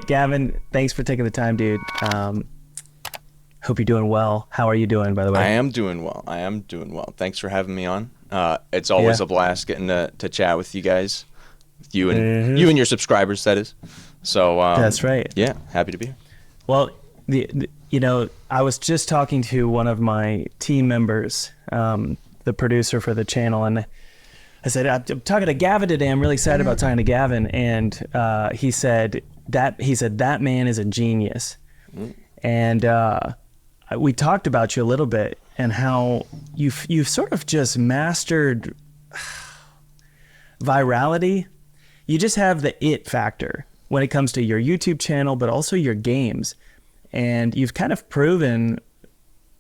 Gavin, thanks for taking the time, dude. Hope you're doing well. How are you doing, by the way? I am doing well. Thanks for having me on. It's always a blast getting to chat with you guys, with you and you and your subscribers, that is. So that's right. Yeah, happy to be here. Well, I was just talking to one of my team members, the producer for the channel, and I said, I'm talking to Gavin today. I'm really excited about talking to Gavin. And he said that man is a genius. And we talked about you a little bit and how you've sort of just mastered virality. You just have the it factor when it comes to your YouTube channel, but also your games. And you've kind of proven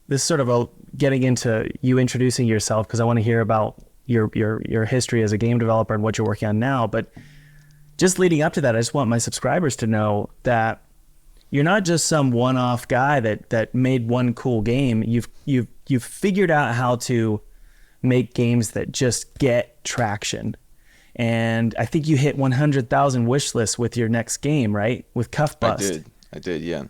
this sort of getting into you introducing yourself, because I want to hear about your history as a game developer and what you're working on now. But just leading up to that, I just want my subscribers to know that you're not just some one-off guy that made one cool game. You've figured out how to make games that just get traction. And I think you hit 100,000 wish lists with your next game, right? With Cuff Bust. I did, yeah.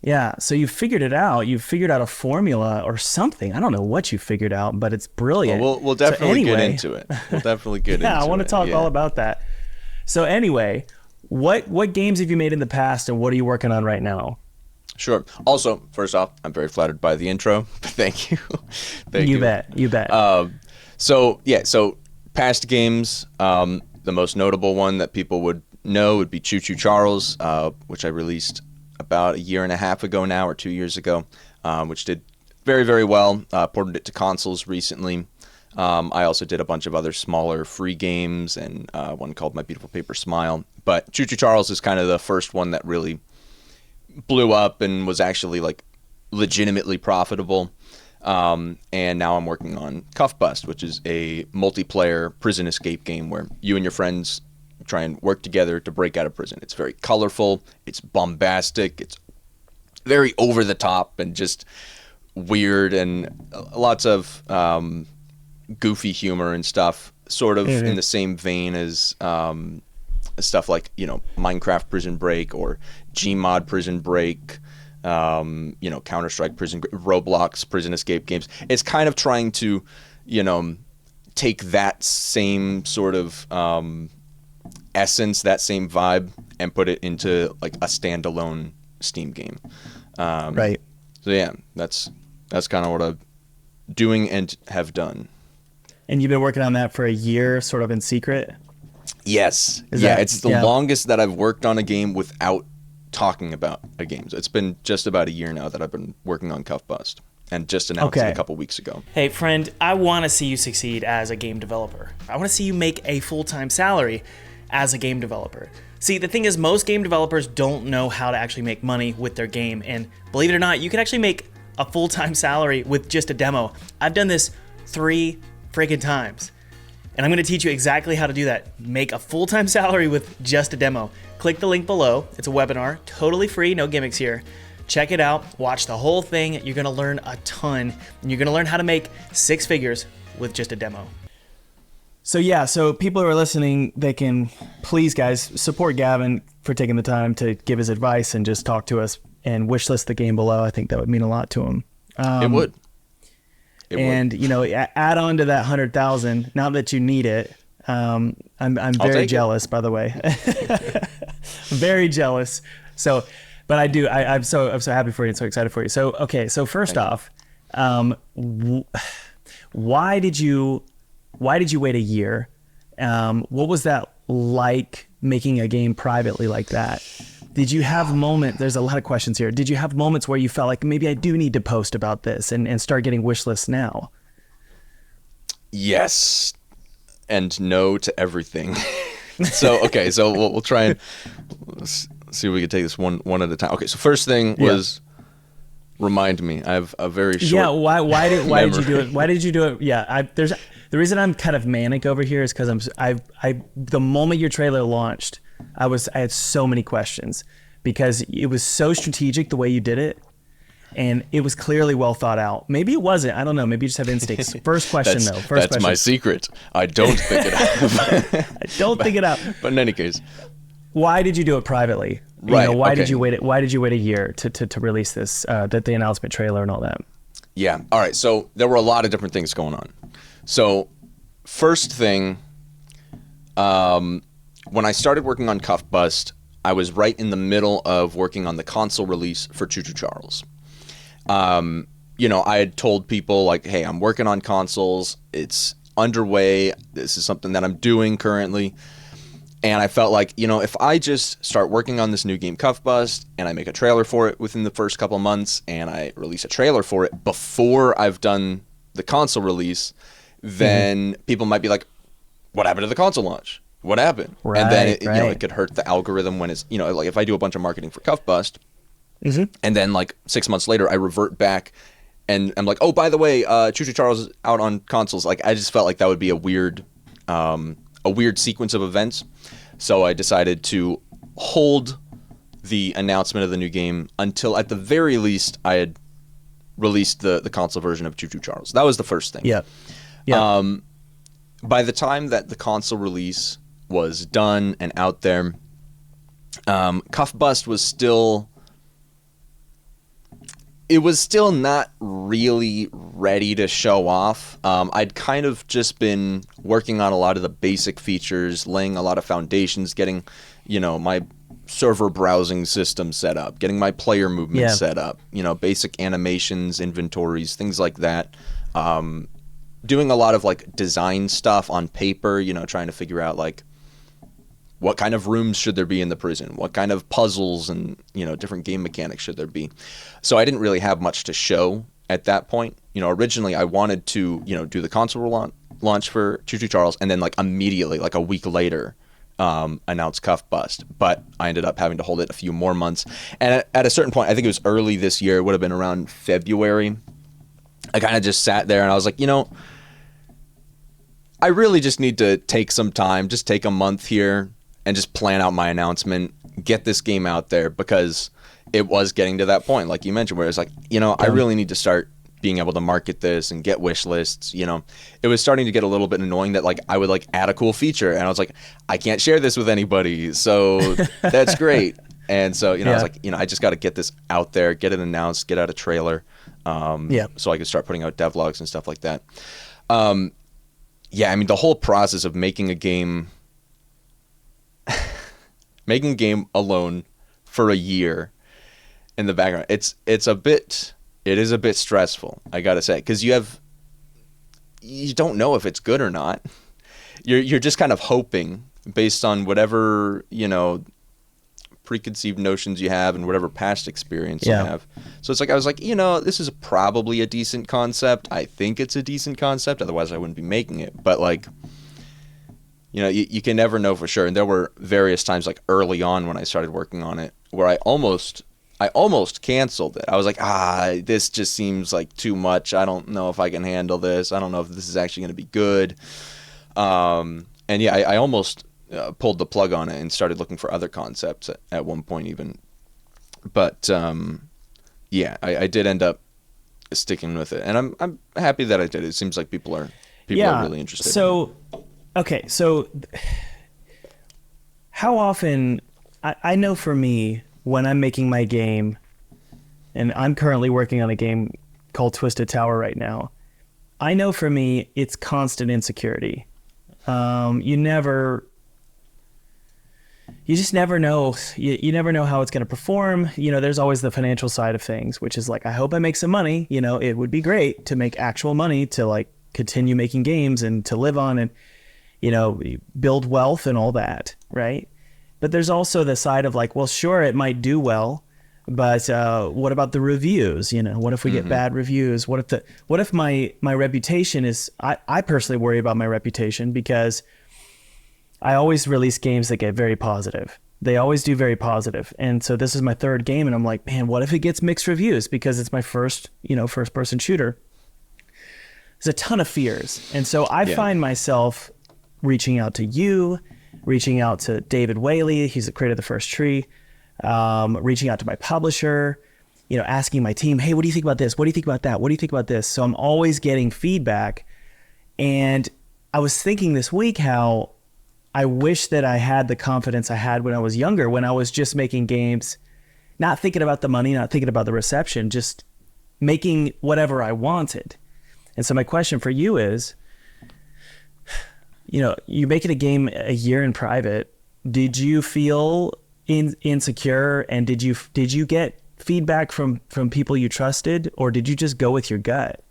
Yeah, so you figured it out. You figured out a formula or something. I don't know what you figured out, but it's brilliant. Well, we'll definitely get into it. We'll definitely get into it. Yeah, I want to talk all about that. So anyway, what games have you made in the past, and what are you working on right now? Sure. Also, first off, I'm very flattered by the intro. Thank you. Thank you. You bet. So past games, the most notable one that people would know would be Choo Charles, which I released about a year and a half ago now, or 2 years ago, which did very, very well. Ported it to consoles recently. I also did a bunch of other smaller free games and one called My Beautiful Paper Smile. But Choo Charles is kind of the first one that really blew up and was actually like legitimately profitable. And now I'm working on Cuff Bust, which is a multiplayer prison escape game where you and your friends try and work together to break out of prison. It's very colorful, it's bombastic, it's very over the top and just weird, and lots of goofy humor and stuff, sort of in the same vein as stuff like, Minecraft Prison Break or Gmod Prison Break, Counter-Strike Prison, Roblox Prison Escape games. It's kind of trying to, take that same sort of essence, that same vibe, and put it into like a standalone Steam game. Right. So yeah, that's kind of what I'm doing and have done. And you've been working on that for a year, sort of in secret? Yes. It's the longest that I've worked on a game without talking about a game. So it's been just about a year now that I've been working on Cuff Bust, and just announced it a couple weeks ago. Hey friend, I want to see you succeed as a game developer. I want to see you make a full-time salary as a game developer. See, the thing is, most game developers don't know how to actually make money with their game, and believe it or not, you can actually make a full-time salary with just a demo. I've done this 3 freaking times, and I'm going to teach you exactly how to do that. Make a full-time salary with just a demo. Click the link below. It's a webinar, totally free, no gimmicks here. Check it out, watch the whole thing. You're going to learn a ton, and you're going to learn how to make 6 figures with just a demo. So people who are listening, they can please, guys, support Gavin for taking the time to give his advice and just talk to us, and wishlist the game below. I think that would mean a lot to him. It would. Add on to that 100,000. Not that you need it. I'm very jealous, by the way. I'm very jealous. So, but I do. I'm so happy for you and so excited for you. So okay. So first off, why did you wait a year? What was that like, making a game privately like that? Did you have moments? There's a lot of questions here. Did you have moments where you felt like maybe I do need to post about this and start getting wish lists now? Yes, and no to everything. So we'll try and see if we can take this one at a time. Okay, so first thing was remind me. I have a very short. Yeah, why did you do it? Why did you do it? Yeah, the reason I'm kind of manic over here is because the moment your trailer launched, I had so many questions, because it was so strategic the way you did it, and it was clearly well thought out. Maybe it wasn't. I don't know. Maybe you just have instincts. First question though. That's my secret. I don't think it out. I don't think it out. But in any case, why did you do it privately? Right. Why did okay. you wait? Why did you wait a year to release this? The announcement trailer and all that. Yeah. All right. So there were a lot of different things going on. So first thing, when I started working on Cuff Bust, I was right in the middle of working on the console release for Choo Choo Charles. I had told people like, hey, I'm working on consoles. It's underway. This is something that I'm doing currently. And I felt like, if I just start working on this new game, Cuff Bust, and I make a trailer for it within the first couple of months, and I release a trailer for it before I've done the console release, then people might be like, what happened to the console launch? What happened? Right, and then right. it could hurt the algorithm when it's, like if I do a bunch of marketing for Cuff Bust, and then like 6 months later I revert back and I'm like, oh, by the way, Choo Choo Charles is out on consoles. Like I just felt like that would be a weird sequence of events. So I decided to hold the announcement of the new game until at the very least I had released the console version of Choo Choo Charles. That was the first thing. Yeah. By the time that the console release was done and out there, Cuff Bust was still not really ready to show off. I'd kind of just been working on a lot of the basic features, laying a lot of foundations, getting, my server browsing system set up, getting my player movement set up, basic animations, inventories, things like that. Doing a lot of like design stuff on paper, trying to figure out like what kind of rooms should there be in the prison, what kind of puzzles and different game mechanics should there be. So I didn't really have much to show at that point. Originally I wanted to do the console launch for Choo Choo Charles and then like immediately, like a week later, announce Cuff Bust, but I ended up having to hold it a few more months. And at a certain point, I think it was early this year, it would have been around February, I kind of just sat there and I was like, I really just need to take some time, just take a month here and just plan out my announcement, get this game out there, because it was getting to that point, like you mentioned, where it's like, I really need to start being able to market this and get wish lists. It was starting to get a little bit annoying that like I would like add a cool feature and I was like, I can't share this with anybody, so that's great. And so I was like, I just got to get this out there, get it announced, get out a trailer, so I could start putting out devlogs and stuff like that. The whole process of making a game alone for a year in the background, it is a bit stressful, I gotta say, because you don't know if it's good or not. You're just kind of hoping based on whatever preconceived notions you have and whatever past experience you have. So it's like I was like, this is probably a decent concept. I think it's a decent concept, otherwise I wouldn't be making it. But like, you can never know for sure. And there were various times like early on when I started working on it where I almost canceled it. I was like, this just seems like too much. I don't know if I can handle this. I don't know if this is actually going to be good. I almost pulled the plug on it and started looking for other concepts at one point even. But I did end up sticking with it, and I'm happy that I did. It seems like people are really interested. So, okay, so how often? I know for me, when I'm making my game, and I'm currently working on a game called Twisted Tower right now, I know for me it's constant insecurity. You just never know. You never know how it's going to perform. There's always the financial side of things, which is like, I hope I make some money. It would be great to make actual money to like continue making games and to live on and, build wealth and all that. Right. But there's also the side of like, well, sure, it might do well, but what about the reviews? What if we get bad reviews? What if my reputation is, I personally worry about my reputation because I always release games that get very positive. They always do very positive. And so this is my third game and I'm like, man, what if it gets mixed reviews? Because it's my first person shooter. There's a ton of fears. And so I find myself reaching out to you, reaching out to David Whaley, he's the creator of The First Tree, reaching out to my publisher, asking my team, hey, what do you think about this? What do you think about that? What do you think about this? So I'm always getting feedback. And I was thinking this week how I wish that I had the confidence I had when I was younger, when I was just making games, not thinking about the money, not thinking about the reception, just making whatever I wanted. And so my question for you is, you're making a game a year in private. Did you feel insecure, and did you get feedback from people you trusted, or did you just go with your gut?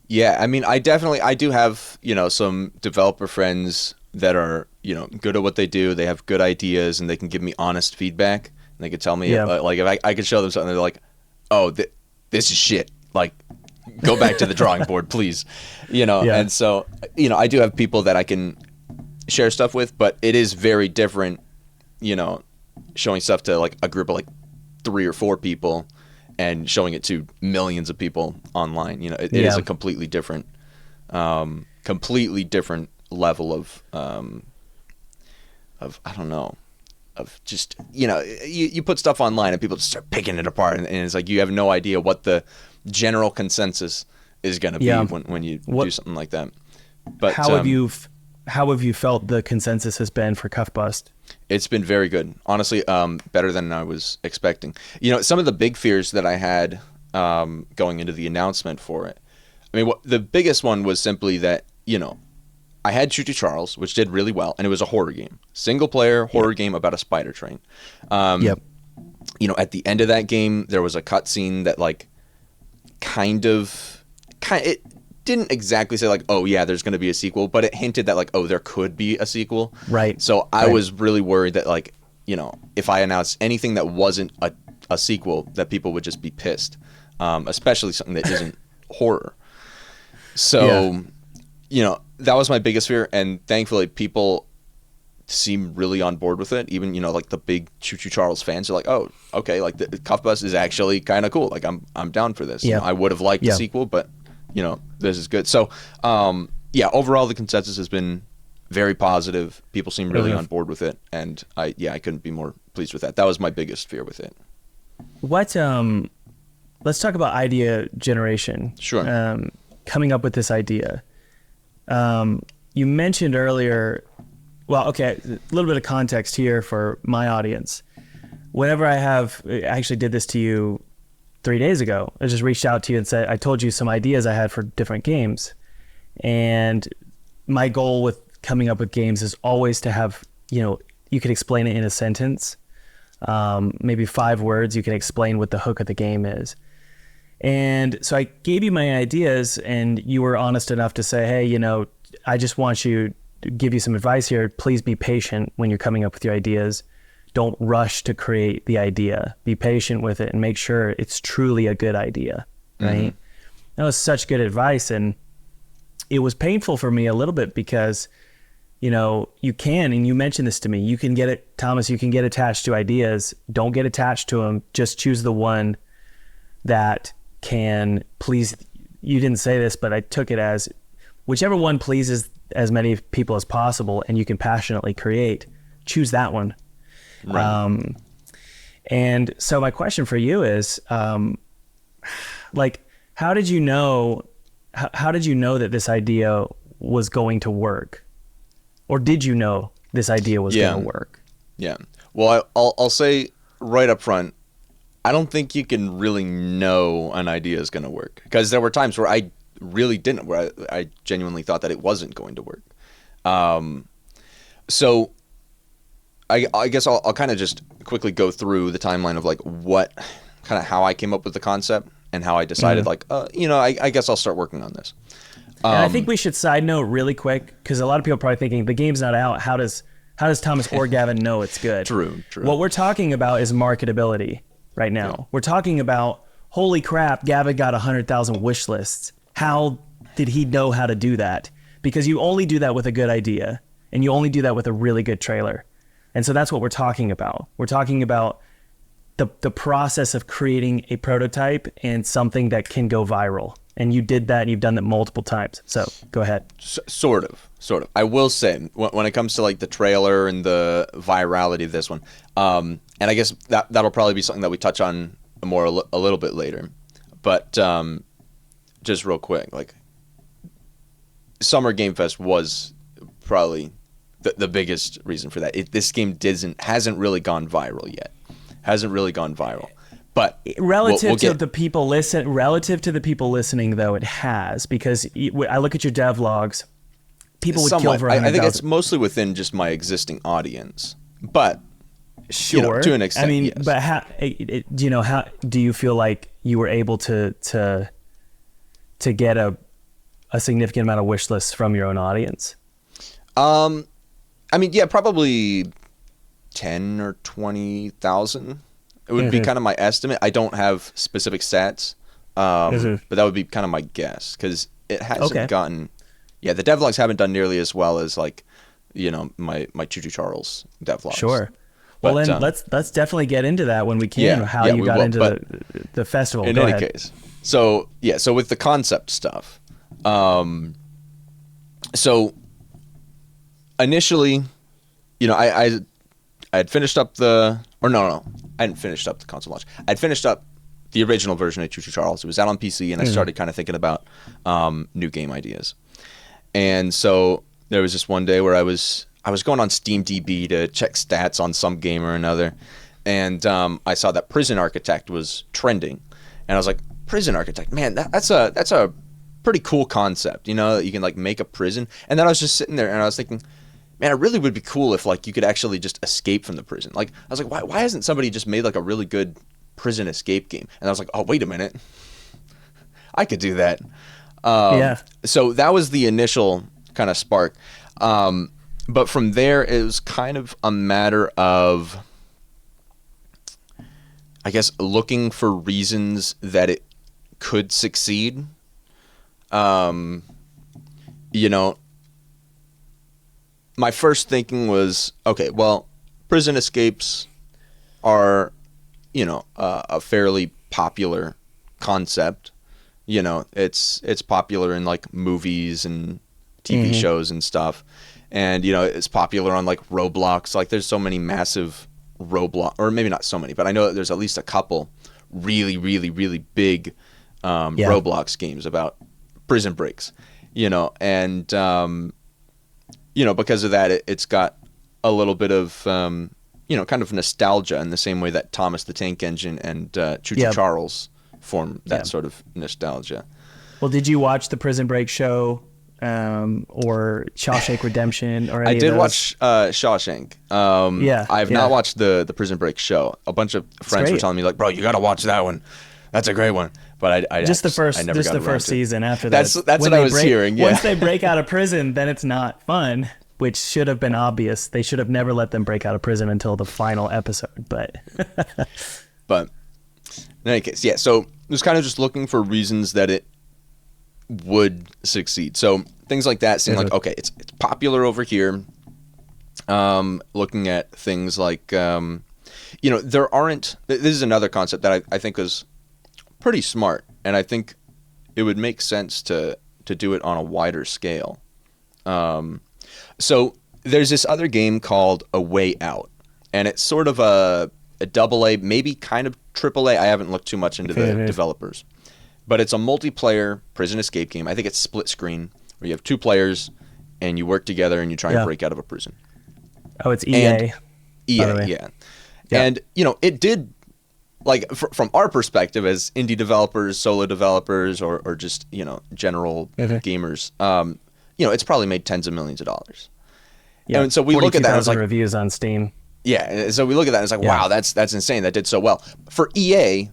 Yeah, I mean, I do have, some developer friends that are, good at what they do. They have good ideas, and they can give me honest feedback. And they could tell me, like, if I could show them something, they're like, oh, this is shit. Like, go back to the drawing board, please. And so, I do have people that I can share stuff with, but it is very different, showing stuff to like a group of like 3 or 4 people and showing it to millions of people online. It is a completely different level of I don't know, of just, you put stuff online and people just start picking it apart, and it's like you have no idea what the general consensus is going to be when you do something like that. But how have you felt the consensus has been for Cuff Bust? It's been very good, honestly. Better than I was expecting. Some of the big fears that I had going into the announcement for it, I mean, the biggest one was simply that I had Choo Charles, which did really well, and it was a horror game, single player horror game about a spider train. At the end of that game, there was a cutscene that like kind of it didn't exactly say like, oh yeah, there's going to be a sequel, but it hinted that like, oh, there could be a sequel. Right. So I was really worried that like, if I announced anything that wasn't a sequel, that people would just be pissed, especially something that isn't horror. So, that was my biggest fear, and thankfully people seem really on board with it. Even, like the big Choo Charles fans are like, oh, okay, like the Cuff Bus is actually kind of cool. Like I'm down for this. I would have liked the sequel, but this is good. So, overall the consensus has been very positive. People seem really on board with it, and I couldn't be more pleased with that. That was my biggest fear with it. What let's talk about idea generation. Sure. Coming up with this idea. You mentioned earlier, well, okay, a little bit of context here for my audience. Whenever I actually did this to you 3 days ago, I just reached out to you and said, I told you some ideas I had for different games. And my goal with coming up with games is always to have, you can explain it in a sentence, maybe 5 words, you can explain what the hook of the game is. And so I gave you my ideas, and you were honest enough to say, hey, I just want you to give you some advice here. Please be patient when you're coming up with your ideas. Don't rush to create the idea. Be patient with it and make sure it's truly a good idea, right? That was such good advice, and it was painful for me a little bit because, you can, and you mentioned this to me, you can get it, Thomas, you can get attached to ideas. Don't get attached to them. Just choose the one that can please, you didn't say this, but I took it as whichever one pleases as many people as possible and you can passionately create, choose that one. Right. And so my question for you is, like, how did you know that this idea was going to work? Or did you know this idea was going to work? Yeah. Well, I'll say right up front, I don't think you can really know an idea is going to work, because there were times where I really didn't, where I genuinely thought that it wasn't going to work. So I guess I'll kind of just quickly go through the timeline of like how I came up with the concept and how I decided I guess I'll start working on this. And I think we should side note really quick, because a lot of people are probably thinking the game's not out. How does Thomas or Gavin know it's good? True. What we're talking about is marketability right now. Yeah. We're talking about, holy crap, Gavin got 100,000 wish lists. How did he know how to do that? Because you only do that with a good idea, and you only do that with a really good trailer. And so that's what we're talking about. We're talking about the process of creating a prototype and something that can go viral. And you did that, and you've done that multiple times. So go ahead. Sort of. I will say, when it comes to like the trailer and the virality of this one, and I guess that'll probably be something that we touch on more a little bit later. But just real quick, like Summer Game Fest was probably the biggest reason for that. This game hasn't really gone viral yet. Hasn't really gone viral. But relative to the people listening, though, it has, because I look at your devlogs. People would kill for 100,000. I think it's mostly within just my existing audience, but sure, to an extent. I mean, yes. but how do you feel like you were able to get a significant amount of wish lists from your own audience? I mean, yeah, probably 10 or 20,000. It would be kind of my estimate. I don't have specific stats, but that would be kind of my guess, because it hasn't gotten. Yeah, the devlogs haven't done nearly as well as my Choo Choo Charles devlogs. Sure. Well, then let's definitely get into that when we can. Yeah, how you got into the festival. In any case, so with the concept stuff, so initially, I had finished up I hadn't finished up the console launch. I'd finished up the original version of Choo Choo Charles. It was out on PC, and I started kind of thinking about new game ideas. And so there was this one day where I was going on SteamDB to check stats on some game or another, and I saw that Prison Architect was trending, and I was like, Prison Architect, man, that's a pretty cool concept, that you can like make a prison. And then I was just sitting there and I was thinking, man, it really would be cool if like you could actually just escape from the prison. Like I was like, why hasn't somebody just made like a really good prison escape game? And I was like, oh, wait a minute, I could do that. So that was the initial kind of spark. But from there, it was kind of a matter of, I guess, looking for reasons that it could succeed. My first thinking was, okay, well, prison escapes are, a fairly popular concept. It's popular in like movies and TV shows and stuff. And, it's popular on like Roblox. Like there's so many massive Roblox, or maybe not so many, but I know that there's at least a couple really, really, really big Roblox games about prison breaks, and, because of that, it's got a little bit of, kind of nostalgia in the same way that Thomas the Tank Engine and Choo Choo Charles form that sort of nostalgia. Well, did you watch the Prison Break show or Shawshank Redemption or any I of did those? watch Shawshank. I've not watched the Prison Break show. A bunch of friends were telling me like, bro, you got to watch that one. That's a great one. But I just the first season. After that, that's what I was hearing. Yeah. Once they break out of prison, then it's not fun, which should have been obvious. They should have never let them break out of prison until the final episode. But in any case, so it was kind of just looking for reasons that it would succeed. So things like that seem like, okay, it's popular over here. Looking at things like, there aren't. This is another concept that I think is pretty smart, and I think it would make sense to do it on a wider scale. So there's this other game called A Way Out, and it's sort of a double A, maybe kind of triple A. I haven't looked too much into the developers, but it's a multiplayer prison escape game. I think it's split screen, where you have two players and you work together and you try and break out of a prison. Oh, it's EA. Yeah. And it did. Like from our perspective as indie developers, solo developers, or just general gamers, it's probably made tens of millions of dollars. Yeah, and so we look at that. And it's like reviews on Steam. Yeah, so we look at that and it's like, wow, that's insane. That did so well for EA.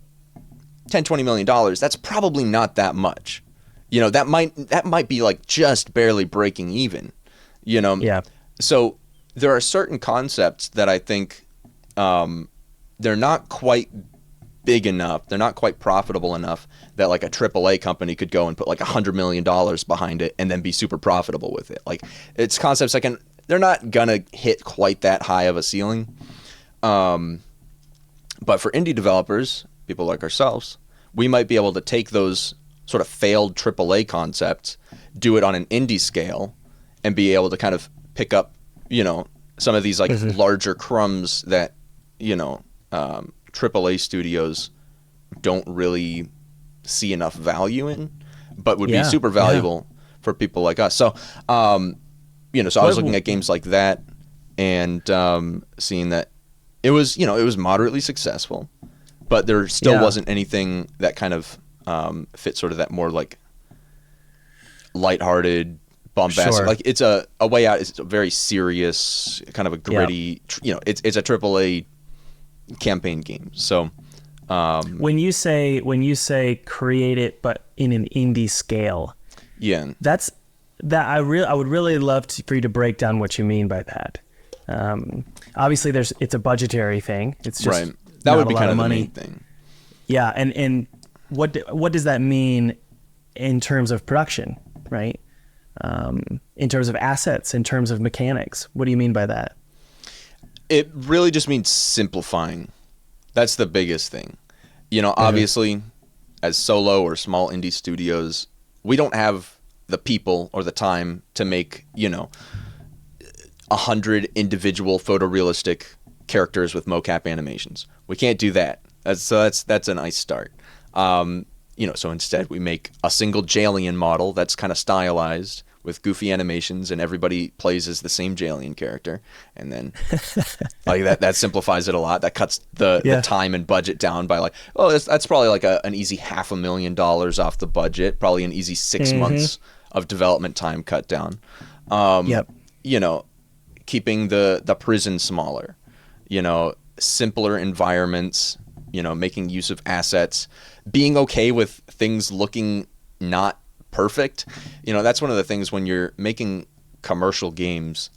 $10-20 million. That's probably not that much. That might be like just barely breaking even. Yeah. So there are certain concepts that I think they're not quite big enough, they're not quite profitable enough that like a AAA company could go and put like $100 million behind it and then be super profitable with it. Like it's concepts they're not gonna hit quite that high of a ceiling. But for indie developers, people like ourselves, we might be able to take those sort of failed AAA concepts, do it on an indie scale, and be able to kind of pick up, some of these like larger crumbs that, AAA studios don't really see enough value in, but would be super valuable for people like us. So, So I was looking at games like that and seeing that it was moderately successful, but there still wasn't anything that kind of fit sort of that more like lighthearted, bombastic. Sure. Like it's a Way Out is a very serious, kind of a gritty. It's a AAA campaign game. So when you say create it, but in an indie scale, I would really love for you to break down what you mean by that. Obviously, it's a budgetary thing. It's just right. That not would be a lot kind of the money. main thing. Yeah, and what does that mean in terms of production, right? In terms of assets, in terms of mechanics, what do you mean by that? It really just means simplifying. That's the biggest thing. Obviously, as solo or small indie studios, we don't have the people or the time to make 100 individual photorealistic characters with mocap animations. We can't do that. That's a nice start. So instead we make a single Jalian model that's kind of stylized with goofy animations, and everybody plays as the same Jalian character, and then like that simplifies it a lot. That cuts the time and budget down by that's probably like an easy $500,000 off the budget, probably an easy 6 months of development time cut down. Keeping the prison smaller, simpler environments, making use of assets, being okay with things looking not perfect. That's one of the things when you're making commercial games,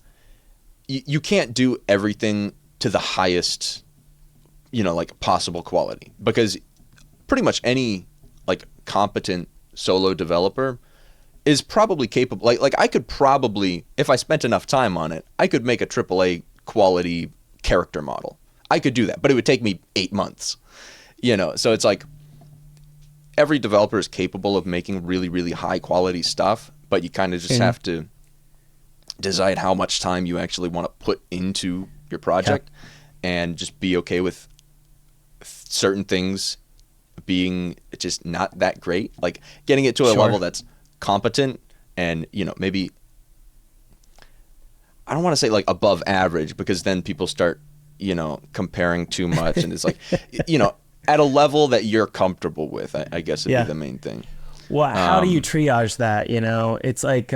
you can't do everything to the highest, possible quality, because pretty much any competent solo developer is probably capable. Like I could probably, if I spent enough time on it, I could make a AAA quality character model. I could do that, but it would take me 8 months. So it's like every developer is capable of making really, really high quality stuff, but you kind of just have to decide how much time you actually want to put into your project, and just be okay with certain things being just not that great. Like getting it to a level that's competent and, maybe, I don't want to say like above average, because then people start, comparing too much, and it's like, at a level that you're comfortable with, I guess would be the main thing. Well, how do you triage that? It's like,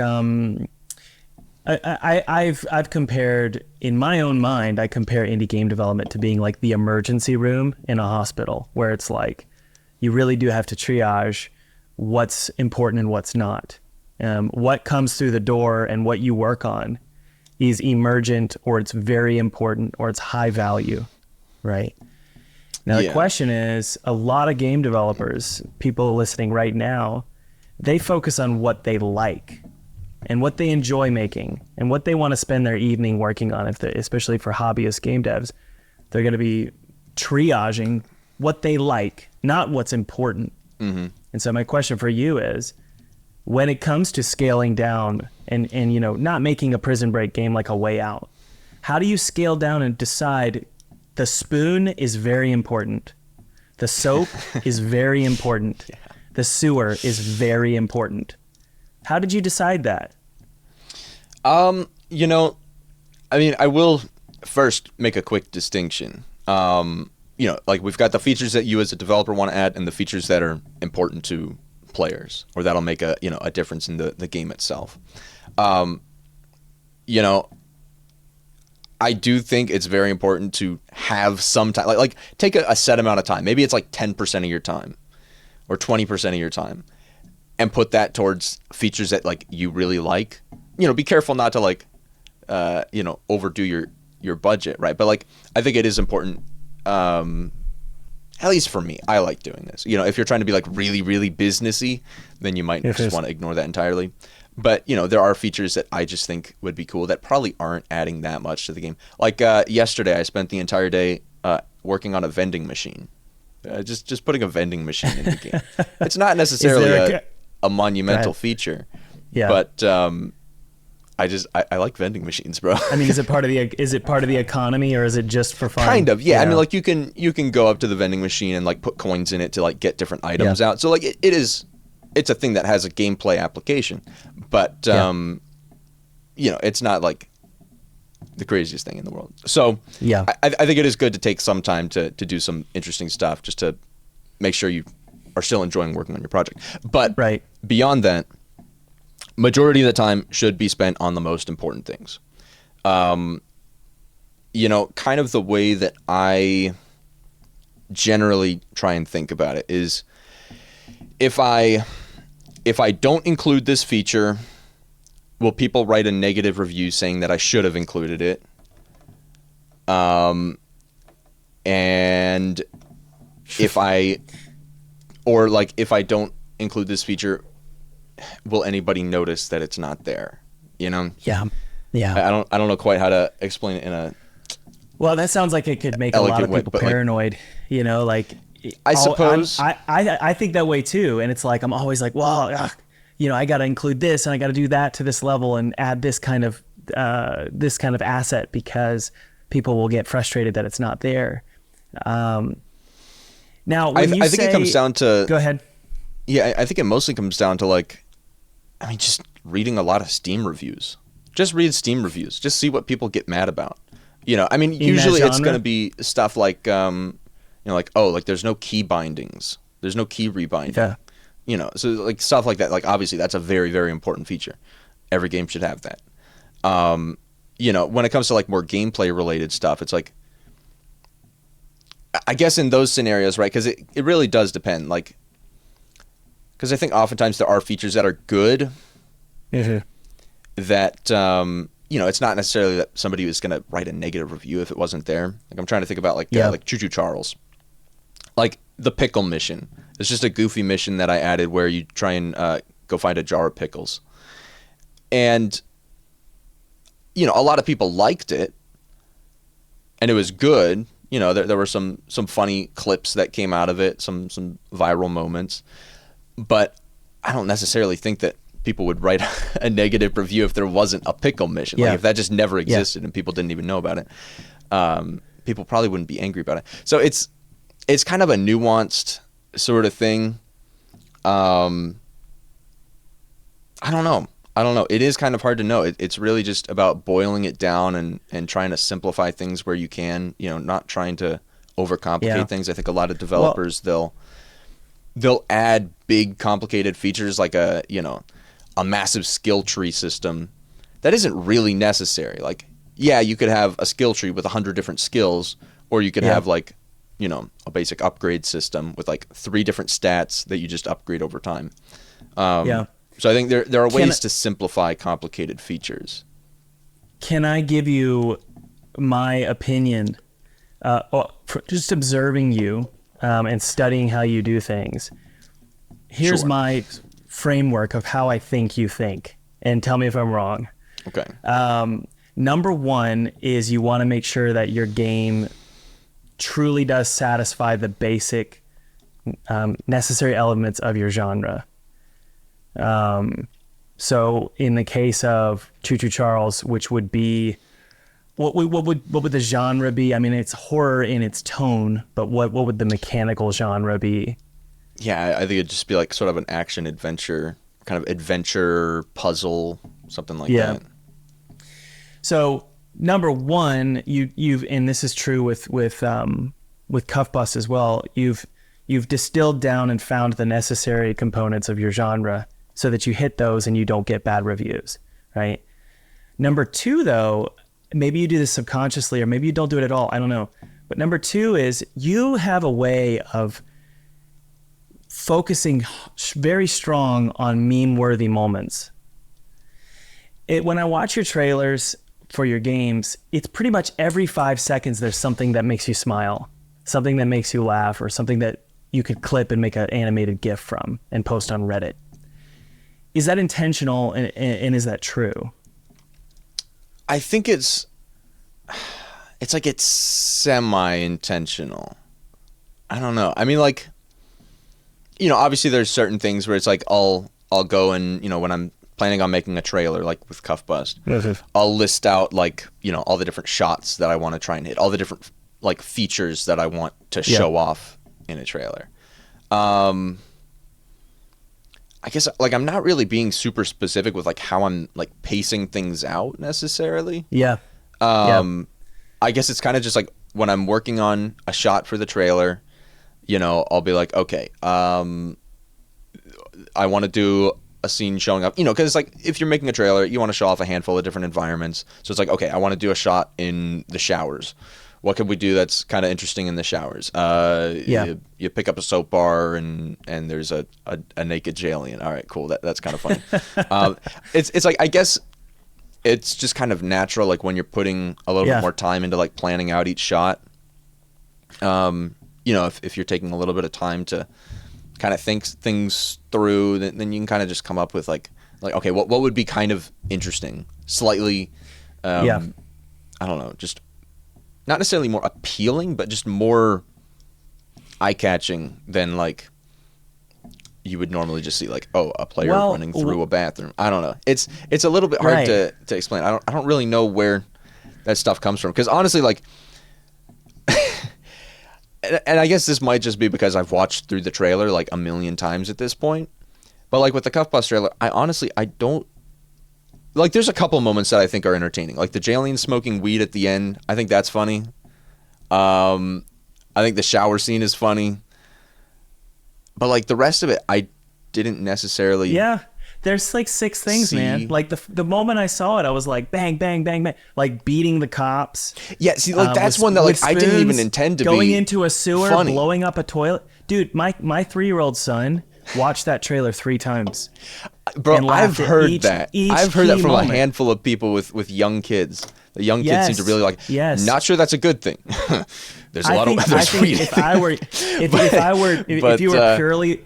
I've compared, in my own mind, I compare indie game development to being like the emergency room in a hospital, where it's like, you really do have to triage what's important and what's not. What comes through the door and what you work on is emergent, or it's very important, or it's high value, right? Now, the question is, a lot of game developers, people listening right now, they focus on what they like and what they enjoy making and what they want to spend their evening working on. Especially for hobbyist game devs, they're going to be triaging what they like, not what's important. Mm-hmm. And so my question for you is, when it comes to scaling down and not making a Prison Break game like A Way Out, how do you scale down and decide the spoon is very important, the soap is very important, the sewer is very important? How did you decide that? I will first make a quick distinction. We've got the features that you as a developer want to add, and the features that are important to players, or that'll make a difference in the game itself. I do think it's very important to have some time, like take a set amount of time. Maybe it's like 10% of your time or 20% of your time, and put that towards features that you really like. Be careful not to overdo your budget, right? But I think it is important. At least for me, I like doing this. If you're trying to be really, really businessy, then you might just want to ignore that entirely. But, there are features that I just think would be cool that probably aren't adding that much to the game. Yesterday, I spent the entire day working on a vending machine. Just putting a vending machine in the game. It's not necessarily a monumental feature. Yeah. But I like vending machines, bro. I mean, is it part of the economy, or is it just for fun? Kind of, yeah. I mean, you can go up to the vending machine and put coins in it to get different items out. So it's a thing that has a gameplay application. But it's not like the craziest thing in the world. So Yeah. I think it is good to take some time to do some interesting stuff just to make sure you are still enjoying working on your project. But Right. beyond that, majority of the time should be spent on the most important things. Kind of the way that I generally try and think about it is if I don't include this feature, will people write a negative review saying that I should have included it? And if I don't include this feature, will anybody notice that it's not there? Yeah. I don't know quite how to explain it in a Well, that sounds like it could make a lot elegant of way, people but, like, paranoid. I suppose. I think that way too, and it's like I'm always like, well, I got to include this and I got to do that to this level and add this kind of asset because people will get frustrated that it's not there. Now, when I think it comes down to. Go ahead. Yeah, I think it mostly comes down to just reading a lot of Steam reviews. Just read Steam reviews. Just see what people get mad about. Usually it's going to be stuff like, there's no key bindings. There's no key rebinding. Yeah. So like stuff like that. Like obviously that's a very, very important feature. Every game should have that. When it comes to like more gameplay related stuff, it's like, I guess in those scenarios, right? Because it really does depend. Like, because I think oftentimes there are features that are good that, it's not necessarily that somebody was going to write a negative review if it wasn't there. Like I'm trying to think about like Choo Choo Charles. Like the pickle mission. It's just a goofy mission that I added where you try and go find a jar of pickles. And, a lot of people liked it and it was good. There were some funny clips that came out of it, some viral moments. But I don't necessarily think that people would write a negative review if there wasn't a pickle mission. Yeah. Like if that just never existed and people didn't even know about it, people probably wouldn't be angry about it. So it's kind of a nuanced sort of thing. I don't know. It is kind of hard to know. It's really just about boiling it down and trying to simplify things where you can, not trying to overcomplicate things. I think a lot of developers, they'll add big complicated features like a massive skill tree system that isn't really necessary. Like, yeah, you could have a skill tree with 100 different skills, or you could have like, a basic upgrade system with like 3 different stats that you just upgrade over time. So I think there are ways to simplify complicated features. Can I give you my opinion? Just observing you and studying how you do things. Here's Sure. my framework of how I think you think, and tell me if I'm wrong. Okay. Number one is you want to make sure that your game truly does satisfy the basic necessary elements of your genre. So in the case of Choo Choo Charles, which would be, what would the genre be? I mean, it's horror in its tone, but what would the mechanical genre be? Yeah, I think it'd just be like sort of an action adventure, kind of adventure puzzle, something like that. So number one, you've and this is true with Cuff Bust as well. You've distilled down and found the necessary components of your genre so that you hit those and you don't get bad reviews, right? Number two, though, maybe you do this subconsciously or maybe you don't do it at all. I don't know. But number two is you have a way of focusing very strong on meme-worthy moments. When I watch your trailers for your games, it's pretty much every 5 seconds there's something that makes you smile, something that makes you laugh, or something that you could clip and make an animated GIF from and post on Reddit. Is that intentional and is that true? I think it's like it's semi-intentional. I don't know. I mean, like, obviously there's certain things where it's like I'll go and, when I'm planning on making a trailer, like with Cuff Bust, I'll list out like, all the different shots that I want to try and hit, all the different like features that I want to show off in a trailer. I guess like I'm not really being super specific with like how I'm like pacing things out necessarily. Yeah. I guess it's kind of just like when I'm working on a shot for the trailer, you know, I'll be like, okay, I want to do a scene showing up, you know, because it's like if you're making a trailer, you want to show off a handful of different environments. So it's like, okay, I want to do a shot in the showers. What could we do that's kind of interesting in the showers? You pick up a soap bar and there's a naked Jalian. All right, cool. That's kind of funny. It's like, I guess it's just kind of natural, like when you're putting a little bit more time into like planning out each shot. You know, if you're taking a little bit of time to kind of think things through, then you can kind of just come up with like okay, what would be kind of interesting, slightly, I don't know, just not necessarily more appealing, but just more eye-catching than like you would normally just see like, oh, a player running through a bathroom. I don't know. It's a little bit hard to explain. I don't really know where that stuff comes from, because honestly, like, and I guess this might just be because I've watched through the trailer like a million times at this point, but like with the Cuff Bus trailer, I don't like, there's a couple moments that I think are entertaining. Like the Jalen smoking weed at the end, I think that's funny. I think the shower scene is funny. But like the rest of it, I didn't necessarily. Yeah, there's like 6 things, man. Like the moment I saw it, I was like, bang, bang, bang, bang, like beating the cops. Yeah, see, like that's one that like I didn't even intend to going be into a sewer, funny. blowing up a toilet. Dude, my 3-year-old son watched that trailer 3 times. Bro, I've heard that. I've heard that from moment. a handful of people with young kids. The young kids seem to really like. Yes. Not sure that's a good thing. There's a lot of. I think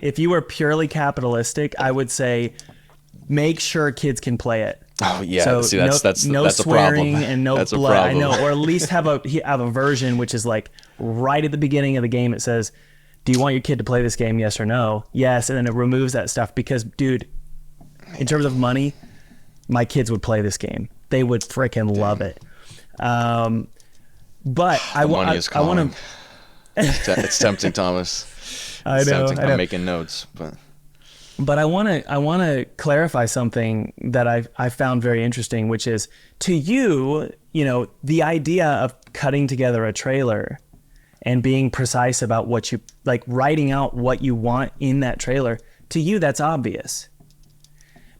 if you were purely capitalistic, I would say make sure kids can play it. Oh yeah, so see that's no that's swearing a problem. and no that's blood. A problem. I know, or at least have a version which is like right at the beginning of the game. It says, "Do you want your kid to play this game? Yes or no?" Yes, and then it removes that stuff because, dude, in terms of money, my kids would play this game. They would freaking love it. But I want to. It's tempting, Thomas. I know. I'm making notes, but I want to clarify something that I found very interesting, which is, to you, you know, the idea of cutting together a trailer and being precise about what you like, writing out what you want in that trailer. To you, that's obvious.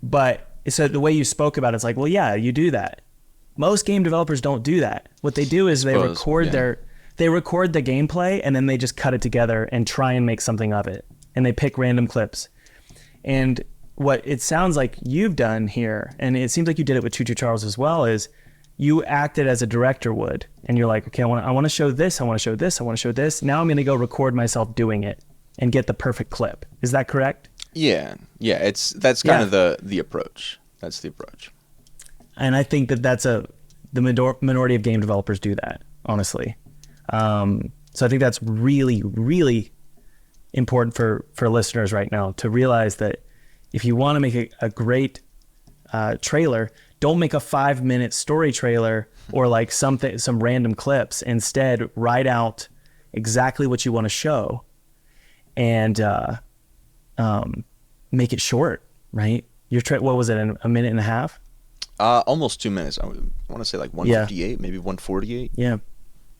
But so the way you spoke about it's like, well, yeah, you do that. Most game developers don't do that. What they do is they record the gameplay and then they just cut it together and try and make something of it. And they pick random clips. And what it sounds like you've done here, and it seems like you did it with Choo Choo Charles as well, is you acted as a director would. And you're like, okay, I want to show this, I want to show this, I want to show this. Now I'm going to go record myself doing it and get the perfect clip. Is that correct? Yeah. That's kind of the approach. That's the approach. And I think that's the minority of game developers do that, honestly. So I think that's really, really important for listeners right now to realize that if you want to make a great trailer, don't make a 5-minute story trailer or like some random clips. Instead, write out exactly what you want to show and make it short, right? What was it, a minute and a half? Almost 2 minutes. I want to say like 158, maybe 148. Yeah,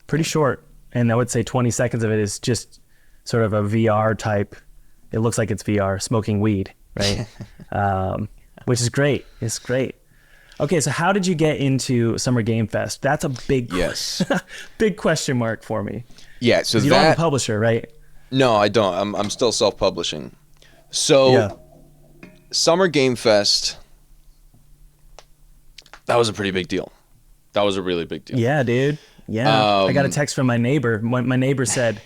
pretty short. And I would say 20 seconds of it is just sort of a VR type. It looks like it's VR, smoking weed, right? Which is great. It's great. Okay, so how did you get into Summer Game Fest? That's a big big question mark for me. Yeah, so you don't have a publisher, right? No, I don't. I'm still self-publishing. So Summer Game Fest, that was a pretty big deal. That was a really big deal. Yeah, dude. Yeah. I got a text from my neighbor. My neighbor said,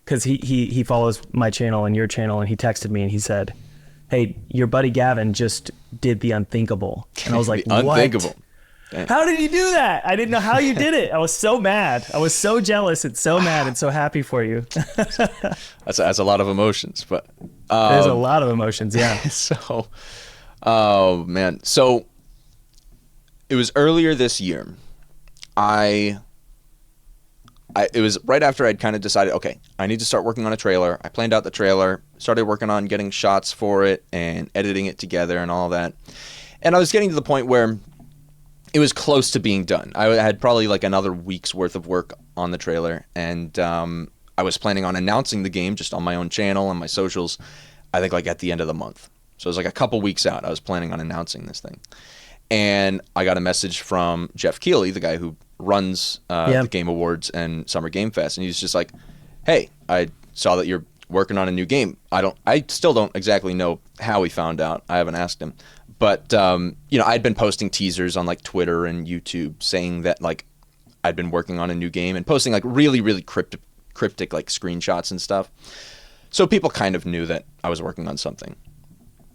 because he follows my channel and your channel, and he texted me and he said, hey, your buddy Gavin just did the unthinkable. And I was like, what? Unthinkable. Damn. How did you do that? I didn't know how you did it. I was so mad. I was so jealous and so mad and so happy for you. That's a lot of emotions, but there's a lot of emotions, yeah. So, oh man. So it was earlier this year. It was right after I'd kind of decided, okay, I need to start working on a trailer. I planned out the trailer. started working on getting shots for it and editing it together and all that. And I was getting to the point where it was close to being done. I had probably like another week's worth of work on the trailer, and I was planning on announcing the game just on my own channel and my socials, I think like at the end of the month. So it was like a couple weeks out. I was planning on announcing this thing. And I got a message from Jeff Keighley, the guy who runs the Game Awards and Summer Game Fest, and he was just like, "Hey, I saw that you're working on a new game." I still don't exactly know how he found out. I haven't asked him. But, I'd been posting teasers on like Twitter and YouTube saying that like I'd been working on a new game and posting like really, really cryptic like screenshots and stuff. So people kind of knew that I was working on something.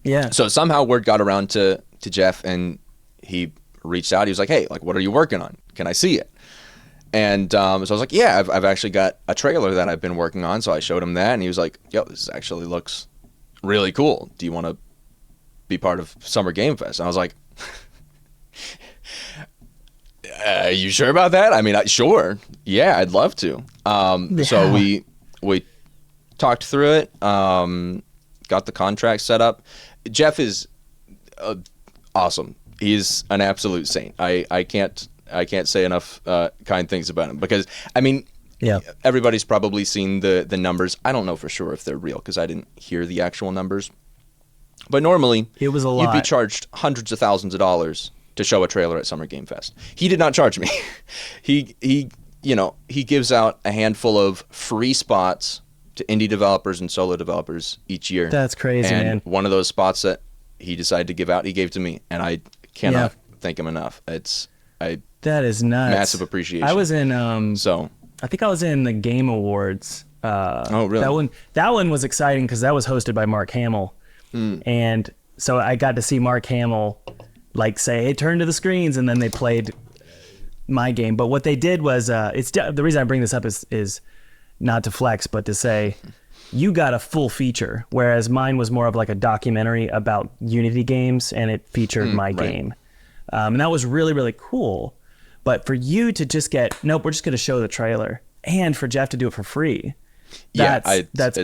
Yeah. So somehow word got around to Jeff, and he reached out. He was like, "Hey, like, what are you working on? Can I see it?" And so I was like, "Yeah, I've actually got a trailer that I've been working on." So I showed him that, and he was like, "Yo, this actually looks really cool. Do you want to be part of Summer Game Fest?" And I was like, "You sure about that?" I mean, sure. Yeah, I'd love to. So we talked through it, got the contract set up. Jeff is awesome. He's an absolute saint. I can't say enough kind things about him, because I mean, everybody's probably seen the numbers. I don't know for sure if they're real because I didn't hear the actual numbers. But normally, it was a lot. You'd be charged hundreds of thousands of dollars to show a trailer at Summer Game Fest. He did not charge me. He gives out a handful of free spots to indie developers and solo developers each year. That's crazy, and man. One of those spots that he decided to give out, he gave to me, and I cannot thank him enough. That is nuts. Massive appreciation. I was in I think I was in the Game Awards. Oh, really? That one was exciting because that was hosted by Mark Hamill. And so I got to see Mark Hamill like say, "Hey, turn to the screens," and then they played my game. But what they did was, the reason I bring this up is not to flex, but to say you got a full feature, whereas mine was more of like a documentary about Unity games, and it featured my game. And that was really, really cool. But for you to just nope, we're just going to show the trailer, and for Jeff to do it for free, that's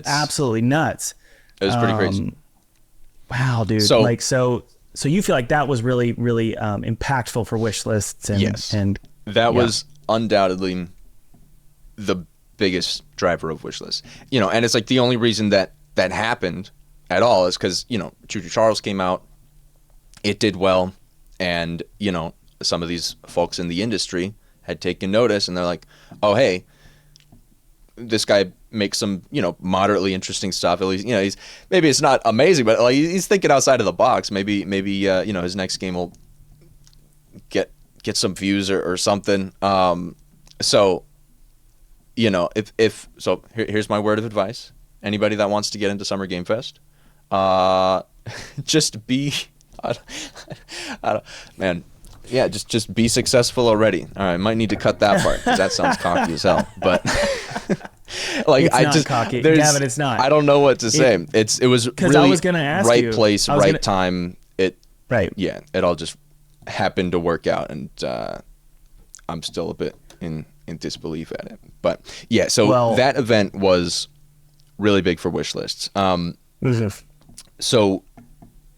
absolutely nuts. It was pretty crazy. Wow, dude. So you feel like that was really, really impactful for Wishlists, and yes, and that was undoubtedly the biggest driver of Wishlists. And it's like the only reason that happened at all is because Choo Charles came out, it did well, and some of these folks in the industry had taken notice, and they're like, "Oh, hey, this guy makes some moderately interesting stuff. At least he's, maybe it's not amazing, but like he's thinking outside of the box. Maybe his next game will get some views or something." So here's my word of advice: anybody that wants to get into Summer Game Fest, just be just be successful already. All right, I might need to cut that part because that sounds cocky as hell, but like it's not cocky. Gavin, it's not. I don't know what to say. It was really I was gonna ask right you. place, right time. It all just happened to work out, and I'm still a bit in disbelief at it. But that event was really big for Wishlists. So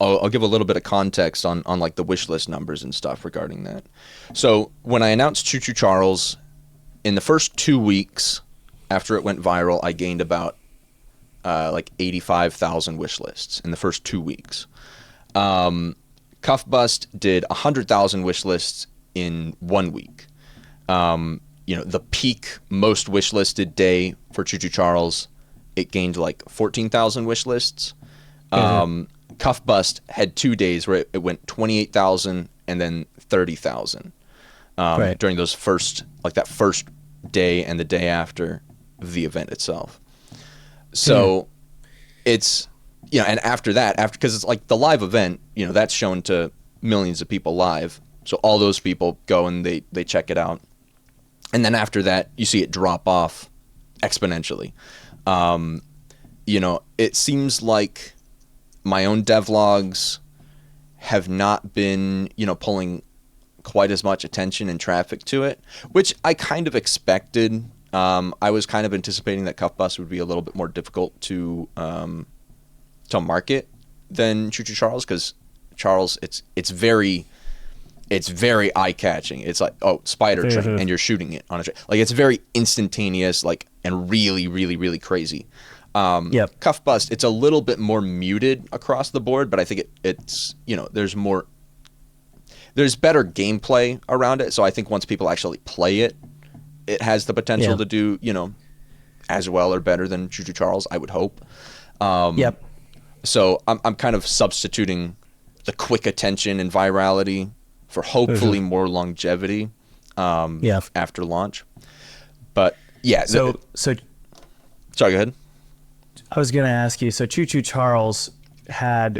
I'll give a little bit of context on like the Wishlist numbers and stuff regarding that. So when I announced Choo Charles, in the first 2 weeks after it went viral, I gained about like 85,000 Wishlists in the first 2 weeks. Cuff Bust did 100,000 Wishlists in 1 week. The peak most wishlisted day for Choo Charles, it gained like 14,000 Wishlists. Cuff Bust had 2 days where it went 28,000 and then 30,000 during those first day and the day after the event itself. So it's and after that, because it's like the live event, that's shown to millions of people live. So all those people go and they check it out, and then after that, you see it drop off exponentially. It seems like my own devlogs have not been, pulling quite as much attention and traffic to it, which I kind of expected. I was kind of anticipating that Cuff Bust would be a little bit more difficult to to market than Choo Choo Charles, because Charles, it's very eye catching. It's like, oh, spider train, and you're shooting it on a train. Like, it's very instantaneous, like, and really, really, really crazy. Cuff Bust, it's a little bit more muted across the board, but I think it's there's better gameplay around it. So I think once people actually play it, it has the potential to do, as well or better than Choo Choo Charles, I would hope. So I'm kind of substituting the quick attention and virality for hopefully more longevity after launch. But yeah. So sorry, go ahead. I was going to ask you, so Choo Choo Charles has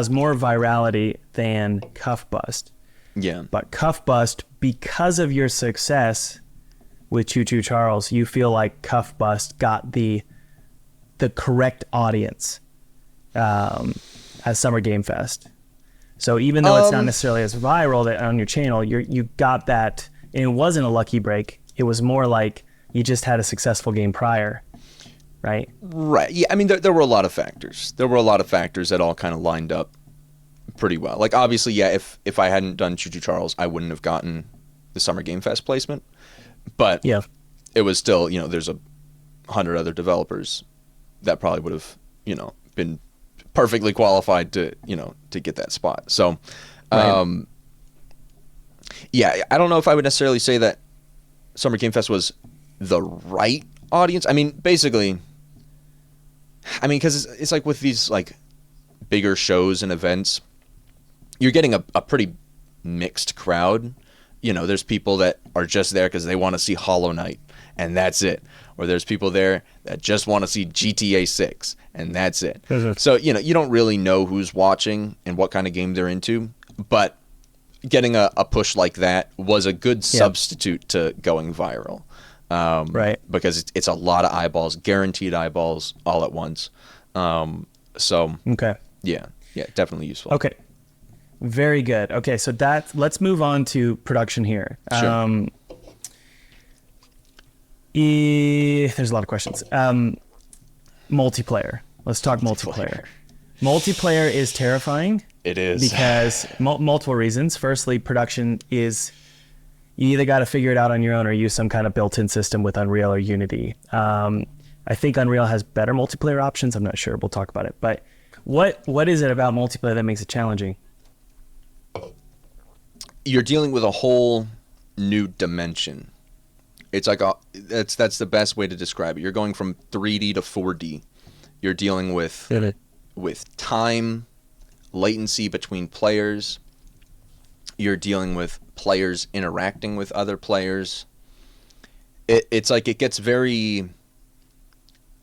more virality than Cuff Bust. Yeah. But Cuff Bust, because of your success with Choo Choo Charles, you feel like Cuff Bust got the correct audience at Summer Game Fest. So even though it's not necessarily as viral on your channel, you got that, and it wasn't a lucky break. It was more like you just had a successful game prior, right? Right. Yeah. I mean, there were a lot of factors. There were a lot of factors that all kind of lined up pretty well. Like, obviously, yeah, if I hadn't done Choo Choo Charles, I wouldn't have gotten the Summer Game Fest placement. But it was still, there's 100 other developers that probably would have, been perfectly qualified to get that spot. So, yeah, I don't know if I would necessarily say that Summer Game Fest was the right audience. I mean, basically, because it's like with these like bigger shows and events, you're getting a pretty mixed crowd. There's people that are just there because they want to see Hollow Knight, and that's it. Or there's people there that just want to see GTA 6, and that's it. So, you don't really know who's watching and what kind of game they're into. But getting a push like that was a good substitute to going viral. Right. Because it's a lot of eyeballs, guaranteed eyeballs all at once. So, okay. Yeah, definitely useful. Okay. Very good. Okay, so let's move on to production here. Sure. There's a lot of questions. Multiplayer. Let's talk multiplayer. Multiplayer is terrifying. It is. Because multiple reasons. Firstly, production is, you either got to figure it out on your own or use some kind of built-in system with Unreal or Unity. I think Unreal has better multiplayer options. I'm not sure. We'll talk about it. But what is it about multiplayer that makes it challenging? You're dealing with a whole new dimension. It's like that's the best way to describe it. You're going from 3D to 4D. You're dealing with time, latency between players. You're dealing with players interacting with other players. It's like it gets very.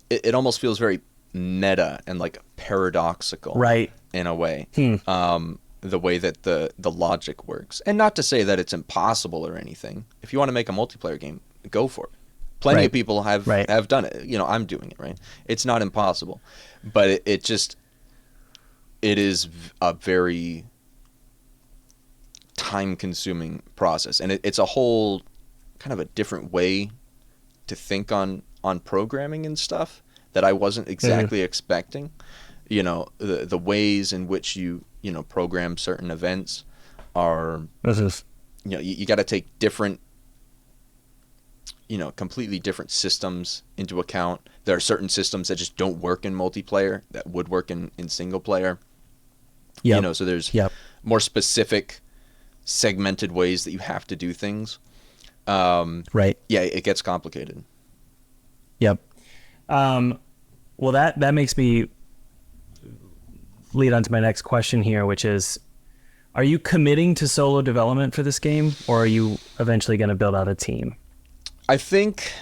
It almost feels very meta and like paradoxical, right? In a way. The way that the logic works. And not to say that it's impossible or anything. If you want to make a multiplayer game, go for it. Plenty of people have done it. I'm doing it, right? It's not impossible. But it is a very time-consuming process. And it's a whole kind of a different way to think on programming and stuff that I wasn't exactly expecting. The ways in which you program certain events are, you got to take different, completely different systems into account. There are certain systems that just don't work in multiplayer that would work in single player. So there's more specific segmented ways that you have to do things. Right. Yeah, it gets complicated. Yep. Well, that makes me lead on to my next question here, which is, are you committing to solo development for this game, or are you eventually going to build out a team? I think,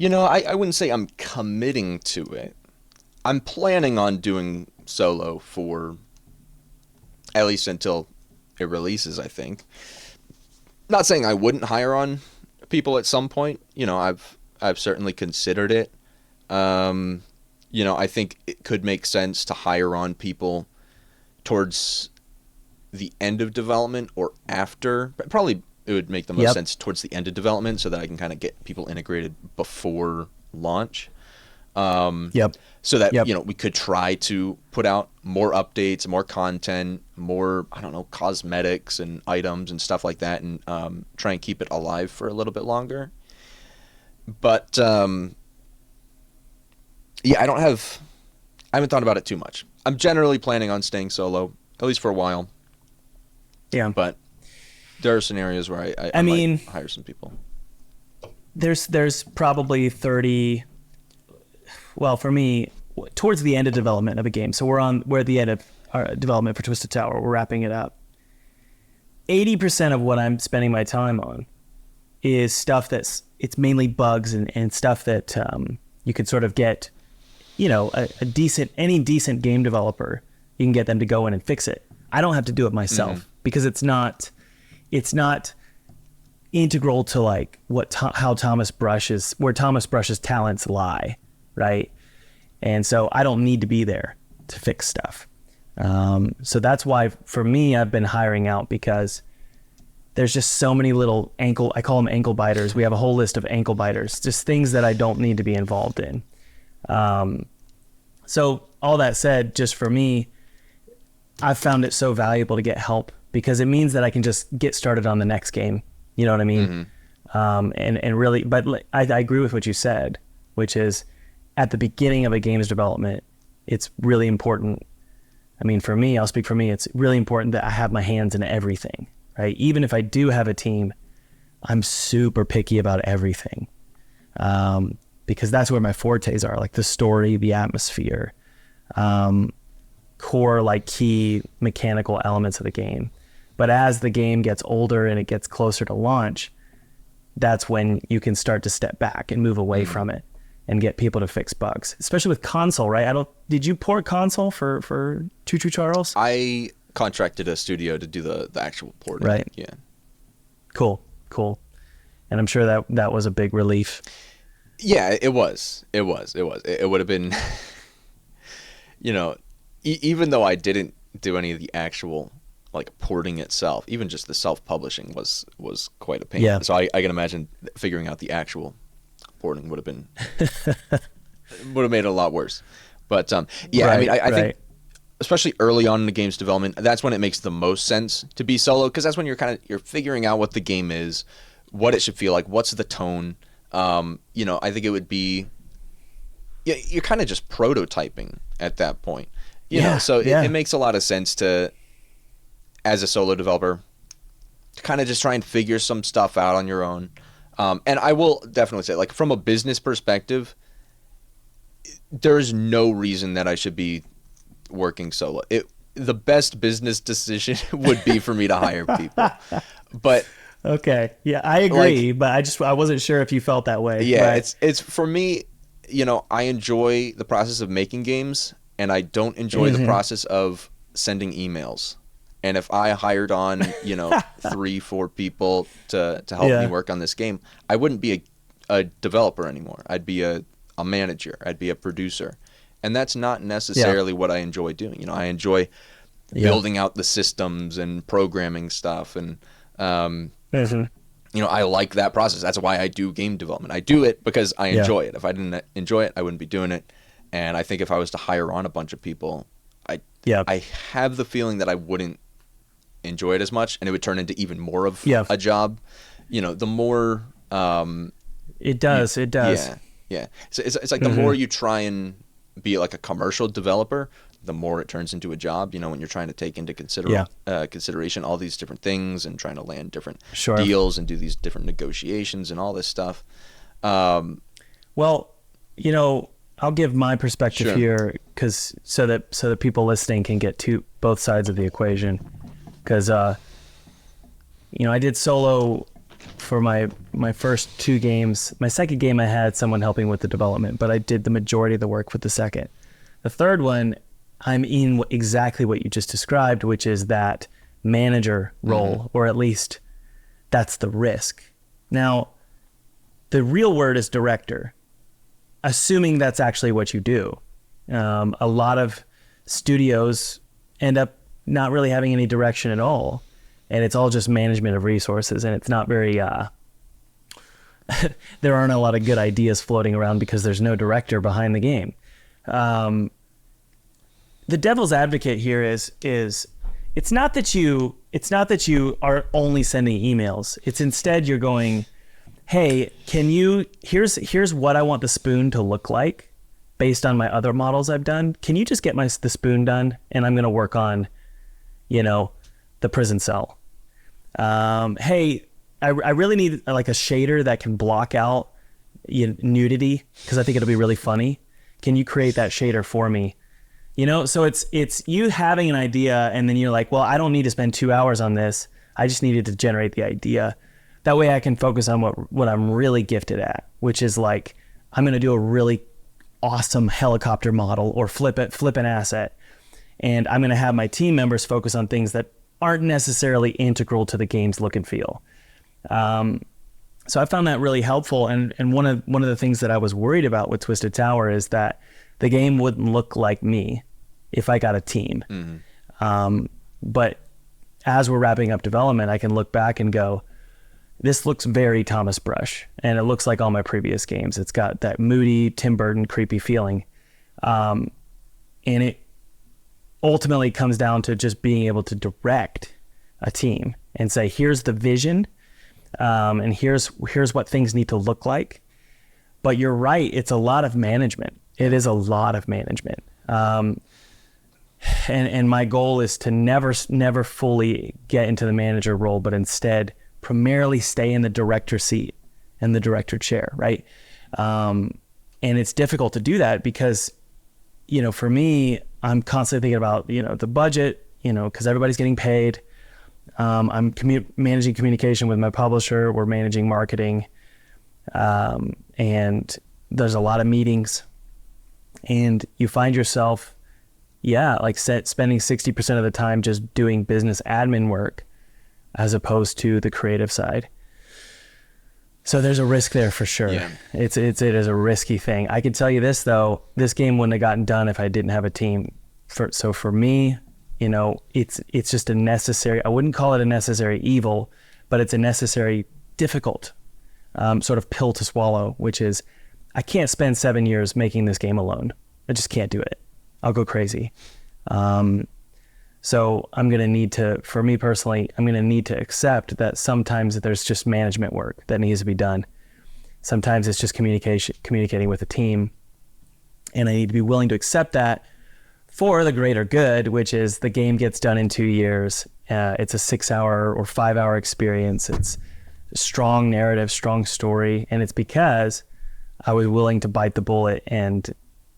I wouldn't say I'm committing to it. I'm planning on doing solo for at least until it releases, I think. Not saying I wouldn't hire on people at some point. I've certainly considered it. I think it could make sense to hire on people towards the end of development or after. But probably it would make the most sense towards the end of development so that I can kind of get people integrated before launch. Yep. So that, Yep. we could try to put out more updates, more content, more, I don't know, cosmetics and items and stuff like that, and try and keep it alive for a little bit longer. But yeah, I haven't thought about it too much. I'm generally planning on staying solo, at least for a while. Yeah. But there are scenarios where I mean, might hire some people. There's probably 30. Well, for me, towards the end of development of a game. So we're at the end of our development for Twisted Tower. We're wrapping it up. 80% of what I'm spending my time on is stuff it's mainly bugs and stuff that you could sort of get, any decent game developer, you can get them to go in and fix it. I don't have to do it myself because it's not integral to like where Thomas Brush's talents lie, right? And so I don't need to be there to fix stuff. So that's why for me, I've been hiring out, because there's just so many little I call them ankle biters. We have a whole list of ankle biters, just things that I don't need to be involved in. So all that said, just for me, I've found it so valuable to get help, because it means that I can just get started on the next game. You know what I mean? And really, but I agree with what you said, which is at the beginning of a game's development, it's really important. I mean, for me, I'll speak for me, it's really important that I have my hands in everything, right? Even if I do have a team, I'm super picky about everything. Because that's where my fortes are, like the story, the atmosphere, core, like key mechanical elements of the game. But as the game gets older and it gets closer to launch, that's when you can start to step back and move away from it and get people to fix bugs, especially with console, right? Did you port console for Choo Choo Charles? I contracted a studio to do the actual porting. Right. Yeah. Cool. And I'm sure that was a big relief. Yeah, it was. It would have been, even though I didn't do any of the actual like porting itself, even just the self-publishing was quite a pain. Yeah. So I can imagine figuring out the actual porting would have made it a lot worse. But yeah, Right, I mean, I think right. especially early on in the game's development, that's when it makes the most sense to be solo, because that's when you're figuring out what the game is, what it should feel like, what's the tone. I think it would be, you're kind of just prototyping at that point. So it makes a lot of sense to, as a solo developer, to kind of just try and figure some stuff out on your own. And I will definitely say, like, from a business perspective, there is no reason that I should be working solo. The best business decision would be for me to hire people. But Okay. Yeah, I agree, but I wasn't sure if you felt that way. yeah, Right. it's for me, I enjoy the process of making games, and I don't enjoy the process of sending emails. And if I hired on, 3-4 people to help me work on this game, I wouldn't be a developer anymore. I'd be a manager. I'd be a producer. And that's not necessarily what I enjoy doing. I enjoy building out the systems and programming stuff. And, I like that process. That's why I do game development. I do it because I enjoy it. If I didn't enjoy it, I wouldn't be doing it. And I think if I was to hire on a bunch of people, I have the feeling that I wouldn't enjoy it as much, and it would turn into even more of a job. The more It does. yeah. So it's like the more you try and be like a commercial developer, the more it turns into a job. When you're trying to take into consideration all these different things and trying to land different deals and do these different negotiations and all this stuff. Well, I'll give my perspective here, because so that people listening can get to both sides of the equation. Because I did solo for my first 2 games. My second game, I had someone helping with the development, but I did the majority of the work with the second. The third one, I'm in exactly what you just described, which is that manager role, or at least that's the risk. Now, the real word is director, assuming that's actually what you do. A lot of studios end up not really having any direction at all, and it's all just management of resources, and it's not very there aren't a lot of good ideas floating around because there's no director behind the game. The devil's advocate here is it's not that you are only sending emails. It's instead you're going, hey, here's what I want the spoon to look like based on my other models I've done. Can you just get the spoon done? And I'm going to work on, the prison cell. Hey, I really need like a shader that can block out nudity because I think it'll be really funny. Can you create that shader for me? So it's you having an idea and then you're like, well, I don't need to spend 2 hours on this. I just needed to generate the idea. That way I can focus on what I'm really gifted at, which is like, I'm going to do a really awesome helicopter model or flip an asset. And I'm going to have my team members focus on things that aren't necessarily integral to the game's look and feel. So I found that really helpful. And one of the things that I was worried about with Twisted Tower is that the game wouldn't look like me if I got a team. Mm-hmm. But as we're wrapping up development, I can look back and go, this looks very Thomas Brush, and it looks like all my previous games. It's got that moody, Tim Burton, creepy feeling. And it ultimately comes down to just being able to direct a team and say, here's the vision, and here's what things need to look like. But you're right, it's a lot of management. It is a lot of management. And my goal is to never fully get into the manager role, but instead primarily stay in the director seat and the director chair, right? And it's difficult to do that because, for me, I'm constantly thinking about, the budget, because everybody's getting paid. I'm managing communication with my publisher. We're managing marketing. And there's a lot of meetings. And you find yourself, spending 60% of the time just doing business admin work as opposed to the creative side. So there's a risk there for sure. Yeah. It is a risky thing. I can tell you this though, this game wouldn't have gotten done if I didn't have a team. So for me, it's just a necessary, I wouldn't call it a necessary evil, but it's a necessary difficult sort of pill to swallow, which is I can't spend 7 years making this game alone. I just can't do it. I'll go crazy. So I'm going to need to, for me personally, I'm going to need to accept that sometimes there's just management work that needs to be done. Sometimes it's just communicating with a team. And I need to be willing to accept that for the greater good, which is the game gets done in 2 years. It's a 6-hour or 5-hour experience. It's a strong narrative, strong story. And it's because I was willing to bite the bullet and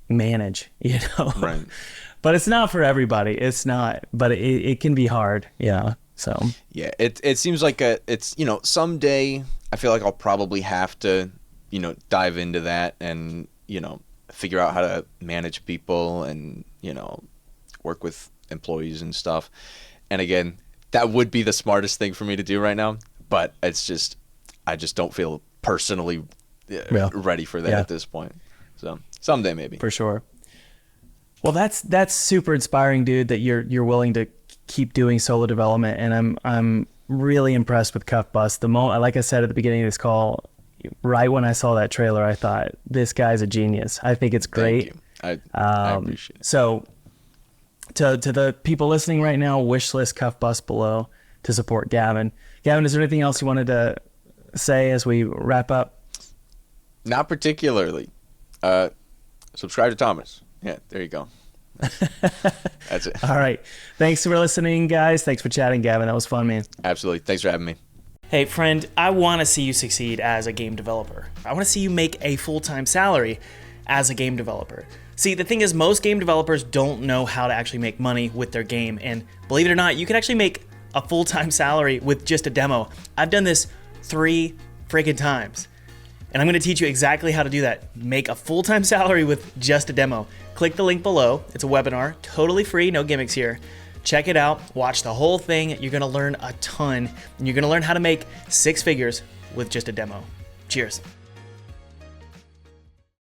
manage, Right. But it's not for everybody. It's not, but it can be hard. Yeah. So yeah, it seems like it's someday I feel like I'll probably have to dive into that and figure out how to manage people and work with employees and stuff. And again, that would be the smartest thing for me to do right now. But it's just I just don't feel personally ready for that at this point. So someday maybe. For sure. Well, that's super inspiring, dude, that you're willing to keep doing solo development, and I'm really impressed with Cuff Bust. Like I said at the beginning of this call, right when I saw that trailer, I thought this guy's a genius. I think it's great. Thank you. I appreciate it. So to the people listening right now, Wishlist Cuff Bust below to support Gavin. Gavin, is there anything else you wanted to say as we wrap up? Not particularly. Subscribe to Thomas. Yeah, there you go. That's it. All right. Thanks for listening, guys. Thanks for chatting, Gavin. That was fun, man. Absolutely. Thanks for having me. Hey, friend, I want to see you succeed as a game developer. I want to see you make a full-time salary as a game developer. See, the thing is, most game developers don't know how to actually make money with their game. And believe it or not, you can actually make a full-time salary with just a demo. I've done this 3 freaking times. And I'm going to teach you exactly how to do that. Make a full-time salary with just a demo. Click the link below. It's a webinar, totally free, no gimmicks here. Check it out, watch the whole thing. You're going to learn a ton, and you're going to learn how to make 6 figures with just a demo. Cheers.